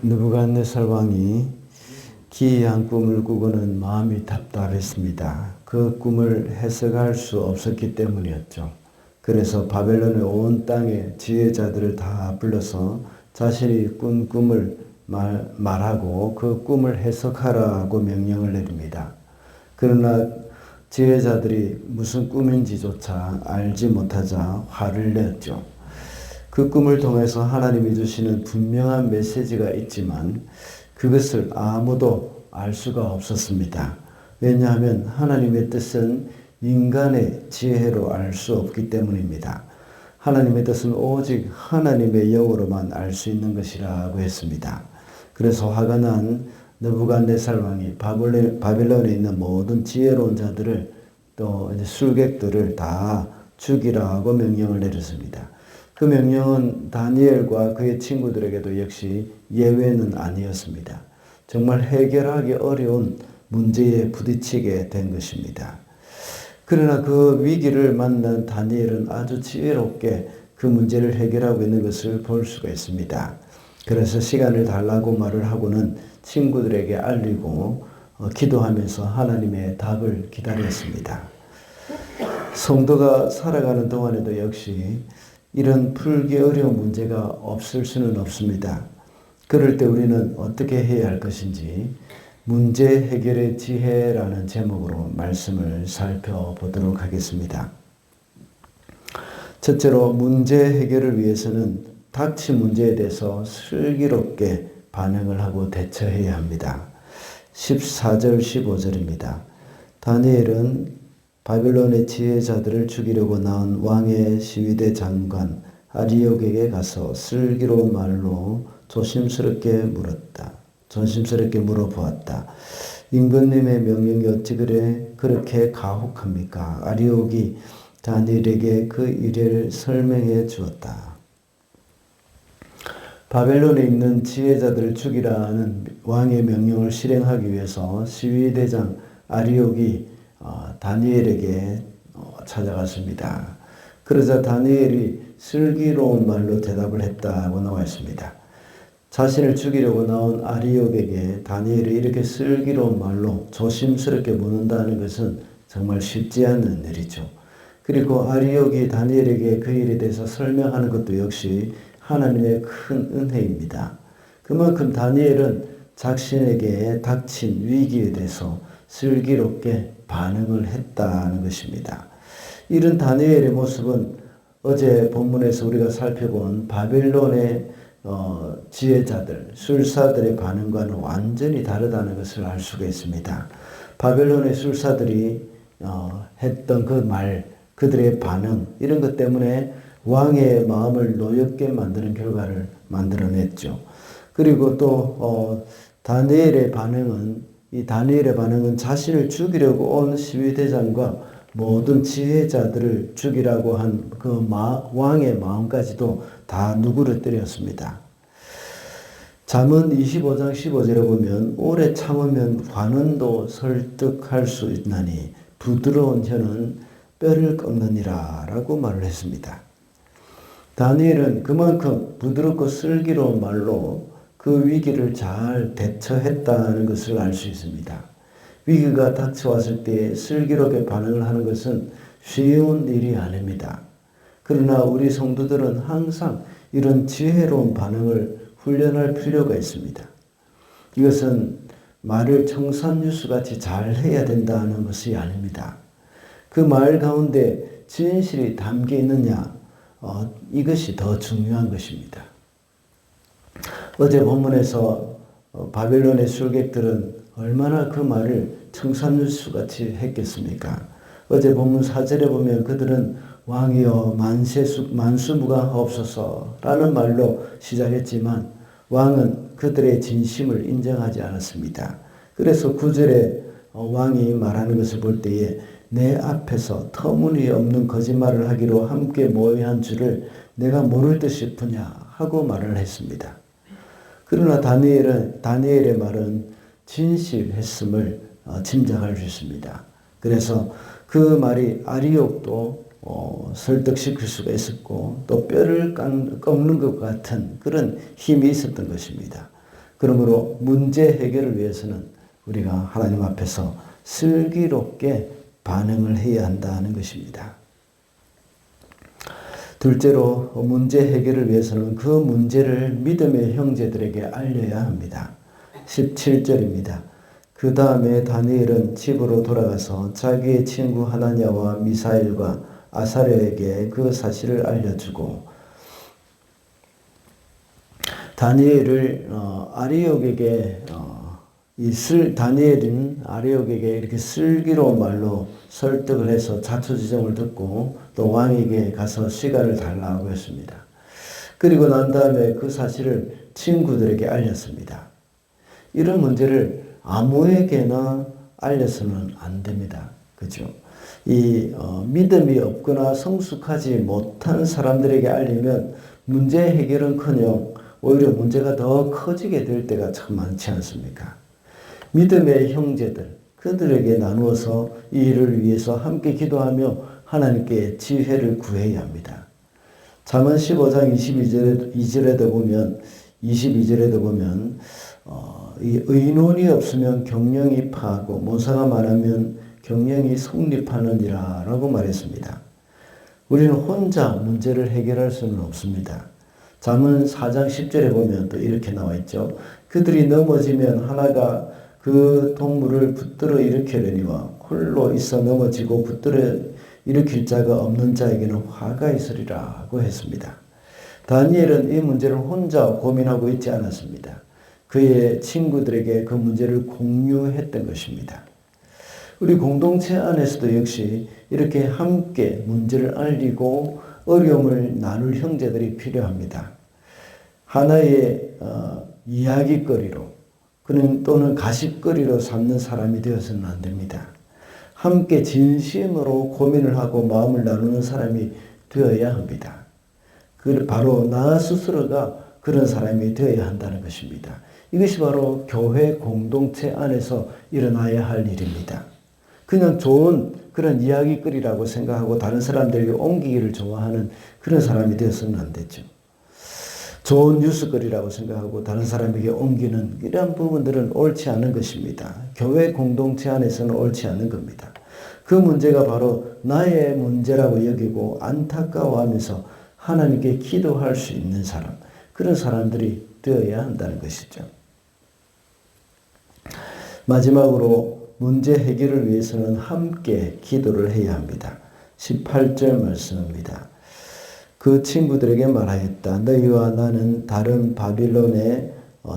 느부갓네살 왕이 기이한 꿈을 꾸고는 마음이 답답했습니다. 그 꿈을 해석할 수 없었기 때문이었죠. 그래서 바벨론의 온 땅의 지혜자들을 다 불러서 자신이 꾼 꿈을 말하고 그 꿈을 해석하라고 명령을 내립니다. 그러나 지혜자들이 무슨 꿈인지조차 알지 못하자 화를 내었죠. 그 꿈을 통해서 하나님이 주시는 분명한 메시지가 있지만 그것을 아무도 알 수가 없었습니다. 왜냐하면 하나님의 뜻은 인간의 지혜로 알 수 없기 때문입니다. 하나님의 뜻은 오직 하나님의 영으로만 알 수 있는 것이라고 했습니다. 그래서 화가 난 느부갓네살 왕이 바벨론에 있는 모든 지혜로운 자들을 또 술객들을 다 죽이라고 명령을 내렸습니다. 그 명령은 다니엘과 그의 친구들에게도 역시 예외는 아니었습니다. 정말 해결하기 어려운 문제에 부딪히게 된 것입니다. 그러나 그 위기를 만난 다니엘은 아주 지혜롭게 그 문제를 해결하고 있는 것을 볼 수가 있습니다. 그래서 시간을 달라고 말을 하고는 친구들에게 알리고 기도하면서 하나님의 답을 기다렸습니다. 성도가 살아가는 동안에도 역시 이런 풀기 어려운 문제가 없을 수는 없습니다. 그럴 때 우리는 어떻게 해야 할 것인지 문제 해결의 지혜라는 제목으로 말씀을 살펴보도록 하겠습니다. 첫째로 문제 해결을 위해서는 닥친 문제에 대해서 슬기롭게 반응을 하고 대처해야 합니다. 14절 15절입니다. 다니엘은 바빌론의 지혜자들을 죽이려고 나온 왕의 시위대 장관 아리옥에게 가서 슬기로운 말로 조심스럽게 물어보았다. 임금님의 명령이 어찌 그렇게 가혹합니까? 아리옥이 다니엘에게 그 일을 설명해 주었다. 바벨론에 있는 지혜자들을 죽이라는 왕의 명령을 실행하기 위해서 시위대장 아리옥이 다니엘에게 찾아갔습니다. 그러자 다니엘이 슬기로운 말로 대답을 했다고 나와 있습니다. 자신을 죽이려고 나온 아리옥에게 다니엘이 이렇게 슬기로운 말로 조심스럽게 묻는다는 것은 정말 쉽지 않은 일이죠. 그리고 아리옥이 다니엘에게 그 일에 대해서 설명하는 것도 역시 하나님의 큰 은혜입니다. 그만큼 다니엘은 자신에게 닥친 위기에 대해서 슬기롭게 반응을 했다는 것입니다. 이런 다니엘의 모습은 어제 본문에서 우리가 살펴본 바벨론의 지혜자들, 술사들의 반응과는 완전히 다르다는 것을 알 수가 있습니다. 바벨론의 술사들이 했던 그 말, 그들의 반응 이런 것 때문에 왕의 마음을 노엽게 만드는 결과를 만들어냈죠. 그리고 또 다니엘의 반응은 자신을 죽이려고 온 시위대장과 모든 지혜자들을 죽이라고 한 그 왕의 마음까지도 다 누그러뜨렸습니다. 잠언 25장 15절에 보면 오래 참으면 관원도 설득할 수 있나니 부드러운 혀는 뼈를 꺾느니라 라고 말을 했습니다. 다니엘은 그만큼 부드럽고 슬기로운 말로 그 위기를 잘 대처했다는 것을 알 수 있습니다. 위기가 닥쳐왔을 때 슬기롭게 반응을 하는 것은 쉬운 일이 아닙니다. 그러나 우리 성도들은 항상 이런 지혜로운 반응을 훈련할 필요가 있습니다. 이것은 말을 청산유수같이 잘 해야 된다는 것이 아닙니다. 그 말 가운데 진실이 담겨 있느냐, 이것이 더 중요한 것입니다. 어제 본문에서 바벨론의 술객들은 얼마나 그 말을 청산유수같이 했겠습니까? 어제 본문 4절에 보면 그들은 왕이여 만수무강하옵소서 라는 말로 시작했지만 왕은 그들의 진심을 인정하지 않았습니다. 그래서 9절에 왕이 말하는 것을 볼 때에 내 앞에서 터무니없는 거짓말을 하기로 함께 모의한 줄을 내가 모를 듯 싶으냐 하고 말을 했습니다. 그러나 다니엘의 말은 진실했음을 짐작할 수 있습니다. 그래서 그 말이 아리옥도 설득시킬 수가 있었고 또 뼈를 꺾는 것 같은 그런 힘이 있었던 것입니다. 그러므로 문제 해결을 위해서는 우리가 하나님 앞에서 슬기롭게 반응을 해야 한다는 것입니다. 둘째로 문제 해결을 위해서는 그 문제를 믿음의 형제들에게 알려야 합니다. 17절입니다. 그 다음에 다니엘은 집으로 돌아가서 자기의 친구 하나냐와 미사엘과 아사랴에게 그 사실을 알려주고 다니엘을 아리옥에게 다니엘은 아리옥에게 이렇게 슬기로운 말로 설득을 해서 자초지종을 듣고 또 왕에게 가서 시간을 달라고 했습니다. 그리고 난 다음에 그 사실을 친구들에게 알렸습니다. 이런 문제를 아무에게나 알려서는 안 됩니다. 그죠? 믿음이 없거나 성숙하지 못한 사람들에게 알리면 문제 해결은커녕 오히려 문제가 더 커지게 될 때가 참 많지 않습니까? 믿음의 형제들, 그들에게 나누어서 이 일을 위해서 함께 기도하며 하나님께 지혜를 구해야 합니다. 잠언 15장 22절에도 보면 이 의논이 없으면 경영이 파하고 모사가 많으면 경영이 성립하느니라 라고 말했습니다. 우리는 혼자 문제를 해결할 수는 없습니다. 잠언 4장 10절에 보면 또 이렇게 나와 있죠. 그들이 넘어지면 하나가 그 동물을 붙들어 일으키려니와 홀로 있어 넘어지고 붙들어 일으킬 자가 없는 자에게는 화가 있으리라고 했습니다. 다니엘은 이 문제를 혼자 고민하고 있지 않았습니다. 그의 친구들에게 그 문제를 공유했던 것입니다. 우리 공동체 안에서도 역시 이렇게 함께 문제를 알리고 어려움을 나눌 형제들이 필요합니다. 하나의 이야기거리로 또는 가십거리로 삼는 사람이 되어서는 안 됩니다. 함께 진심으로 고민을 하고 마음을 나누는 사람이 되어야 합니다. 바로 나 스스로가 그런 사람이 되어야 한다는 것입니다. 이것이 바로 교회 공동체 안에서 일어나야 할 일입니다. 그냥 좋은 그런 이야기거리라고 생각하고 다른 사람들에게 옮기기를 좋아하는 그런 사람이 되어서는 안 되죠. 좋은 뉴스거리라고 생각하고 다른 사람에게 옮기는 이런 부분들은 옳지 않은 것입니다. 교회 공동체 안에서는 옳지 않은 겁니다. 그 문제가 바로 나의 문제라고 여기고 안타까워하면서 하나님께 기도할 수 있는 사람, 그런 사람들이 되어야 한다는 것이죠. 마지막으로 문제 해결을 위해서는 함께 기도를 해야 합니다. 18절 말씀입니다. 그 친구들에게 말하였다. 너희와 나는 다른 바빌론의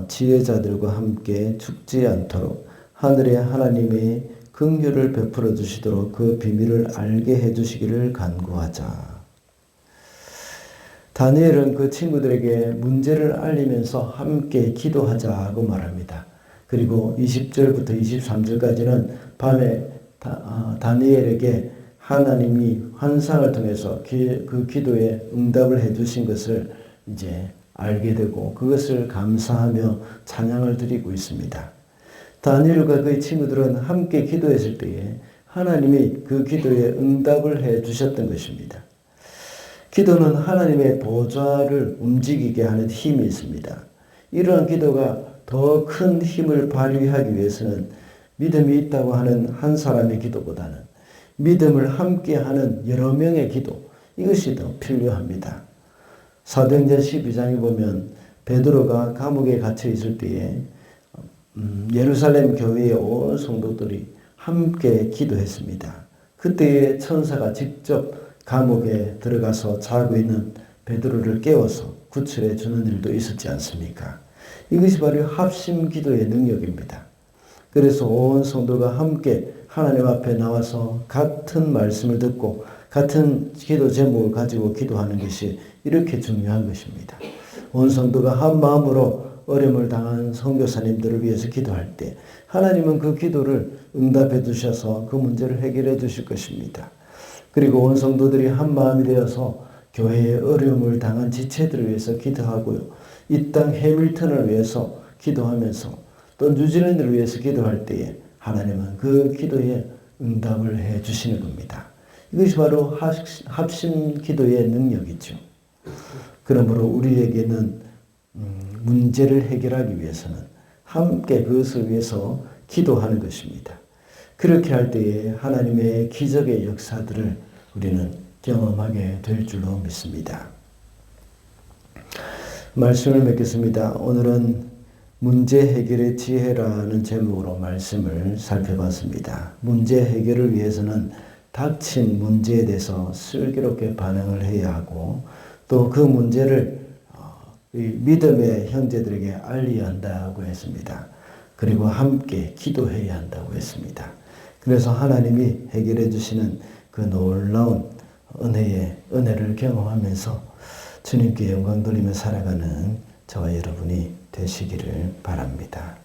지혜자들과 함께 죽지 않도록 하늘의 하나님이 긍휼을 베풀어 주시도록 그 비밀을 알게 해주시기를 간구하자. 다니엘은 그 친구들에게 문제를 알리면서 함께 기도하자고 말합니다. 그리고 20절부터 23절까지는 밤에 다니엘에게 하나님이 환상을 통해서 그 기도에 응답을 해주신 것을 이제 알게 되고 그것을 감사하며 찬양을 드리고 있습니다. 다니엘과 그의 친구들은 함께 기도했을 때에 하나님이 그 기도에 응답을 해주셨던 것입니다. 기도는 하나님의 보좌를 움직이게 하는 힘이 있습니다. 이러한 기도가 더 큰 힘을 발휘하기 위해서는 믿음이 있다고 하는 한 사람의 기도보다는 믿음을 함께하는 여러 명의 기도, 이것이 더 필요합니다. 사도행전 12장에 보면 베드로가 감옥에 갇혀 있을 때에 예루살렘 교회의 온 성도들이 함께 기도했습니다. 그때에 천사가 직접 감옥에 들어가서 자고 있는 베드로를 깨워서 구출해 주는 일도 있었지 않습니까? 이것이 바로 합심 기도의 능력입니다. 그래서 온 성도가 함께 하나님 앞에 나와서 같은 말씀을 듣고 같은 기도 제목을 가지고 기도하는 것이 이렇게 중요한 것입니다. 온 성도가 한 마음으로 어려움을 당한 선교사님들을 위해서 기도할 때 하나님은 그 기도를 응답해 주셔서 그 문제를 해결해 주실 것입니다. 그리고 온 성도들이 한 마음이 되어서 교회의 어려움을 당한 지체들을 위해서 기도하고요. 이 땅 해밀턴을 위해서 기도하면서 또 뉴질랜드를 위해서 기도할 때에 하나님은 그 기도에 응답을 해 주시는 겁니다. 이것이 바로 합심 기도의 능력이죠. 그러므로 우리에게는 문제를 해결하기 위해서는 함께 그것을 위해서 기도하는 것입니다. 그렇게 할 때에 하나님의 기적의 역사들을 우리는 경험하게 될 줄로 믿습니다. 말씀을 맺겠습니다. 오늘은 문제 해결의 지혜라는 제목으로 말씀을 살펴봤습니다. 문제 해결을 위해서는 닥친 문제에 대해서 슬기롭게 반응을 해야 하고 또 그 문제를 믿음의 형제들에게 알려야 한다고 했습니다. 그리고 함께 기도해야 한다고 했습니다. 그래서 하나님이 해결해 주시는 그 놀라운 은혜를 경험하면서 주님께 영광 돌리며 살아가는 저와 여러분이 되시기를 바랍니다.